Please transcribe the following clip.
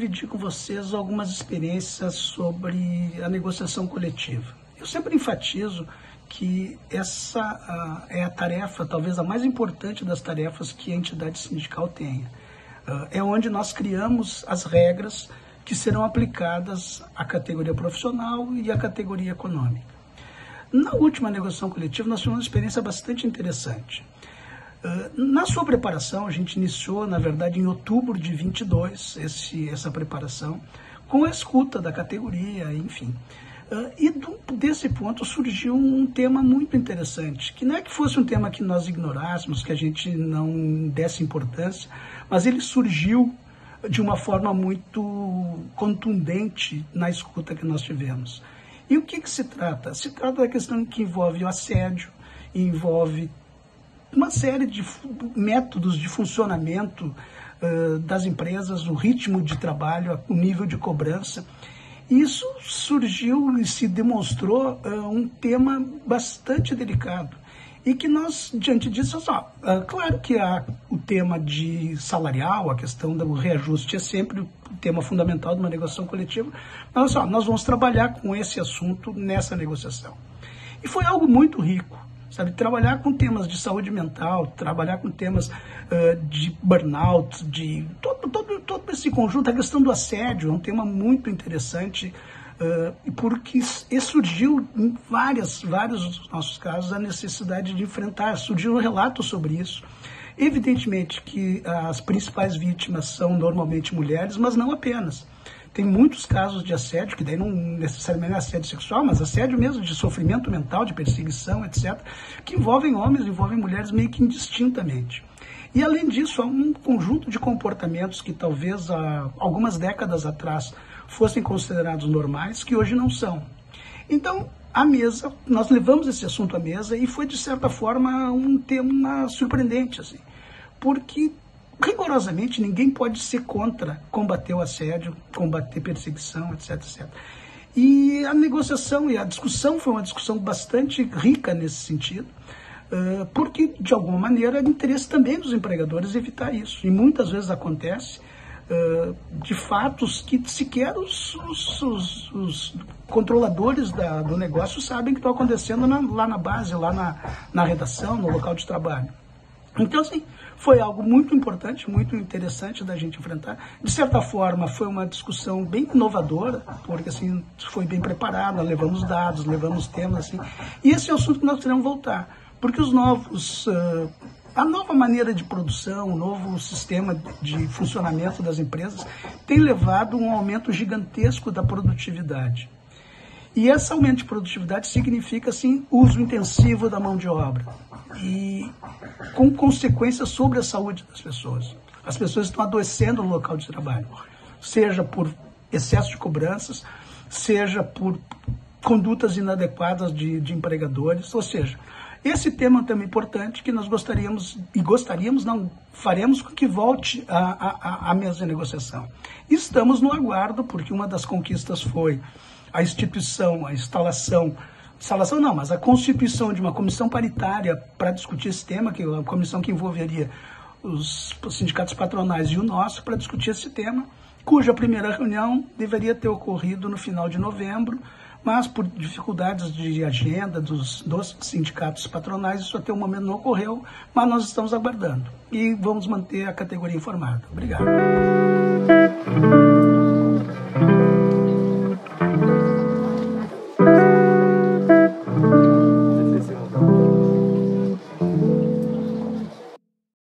dividir com vocês algumas experiências sobre a negociação coletiva. Eu sempre enfatizo que essa é a tarefa, talvez a mais importante das tarefas que a entidade sindical tenha. É onde nós criamos as regras que serão aplicadas à categoria profissional e à categoria econômica. Na última negociação coletiva, nós tivemos uma experiência bastante interessante. Na sua preparação, a gente iniciou, na verdade, em outubro de 22, essa preparação, com a escuta da categoria, enfim. E desse ponto surgiu um tema muito interessante, que não é que fosse um tema que nós ignorássemos, que a gente não desse importância, mas ele surgiu de uma forma muito contundente na escuta que nós tivemos. E o que se trata? Se trata da questão que envolve o assédio, envolve uma série de métodos de funcionamento das empresas, o ritmo de trabalho, o nível de cobrança. Isso surgiu e se demonstrou um tema bastante delicado. E que nós, diante disso, claro que o tema de salarial, a questão do reajuste é sempre o tema fundamental de uma negociação coletiva, mas nós vamos trabalhar com esse assunto nessa negociação. E foi algo muito rico, sabe? Trabalhar com temas de saúde mental, trabalhar com temas de burnout, de todo esse conjunto, a questão do assédio é um tema muito interessante, porque surgiu em vários dos nossos casos a necessidade de enfrentar, surgiu um relato sobre isso. Evidentemente que as principais vítimas são normalmente mulheres, mas não apenas. Tem muitos casos de assédio, que daí não necessariamente é assédio sexual, mas assédio mesmo de sofrimento mental, de perseguição, etc., que envolvem homens, envolvem mulheres meio que indistintamente. E além disso, há um conjunto de comportamentos que talvez há algumas décadas atrás fossem considerados normais, que hoje não são. Então, à mesa, nós levamos esse assunto à mesa e foi, de certa forma, um tema surpreendente, assim, porque rigorosamente ninguém pode ser contra combater o assédio, combater perseguição, etc, etc. E a negociação e a discussão foi uma discussão bastante rica nesse sentido, porque, de alguma maneira, é de interesse também dos empregadores evitar isso. E muitas vezes acontece de fatos que sequer os controladores do negócio sabem que estão acontecendo lá na base, lá na redação, no local de trabalho. Então, assim, foi algo muito importante, muito interessante da gente enfrentar. De certa forma, foi uma discussão bem inovadora, porque, assim, foi bem preparada, levamos dados, levamos temas, assim. E esse é o assunto que nós queremos voltar, porque a nova maneira de produção, o novo sistema de funcionamento das empresas tem levado a um aumento gigantesco da produtividade. E esse aumento de produtividade significa, assim, uso intensivo da mão de obra. E com consequências sobre a saúde das pessoas. As pessoas estão adoecendo no local de trabalho, seja por excesso de cobranças, seja por condutas inadequadas de empregadores, ou seja, esse tema é um tema importante que nós faremos com que volte à mesa de negociação. Estamos no aguardo, porque uma das conquistas foi a a constituição de uma comissão paritária para discutir esse tema, que é uma comissão que envolveria os sindicatos patronais e o nosso, para discutir esse tema, cuja primeira reunião deveria ter ocorrido no final de novembro, mas por dificuldades de agenda dos sindicatos patronais, isso até o momento não ocorreu, mas nós estamos aguardando e vamos manter a categoria informada. Obrigado.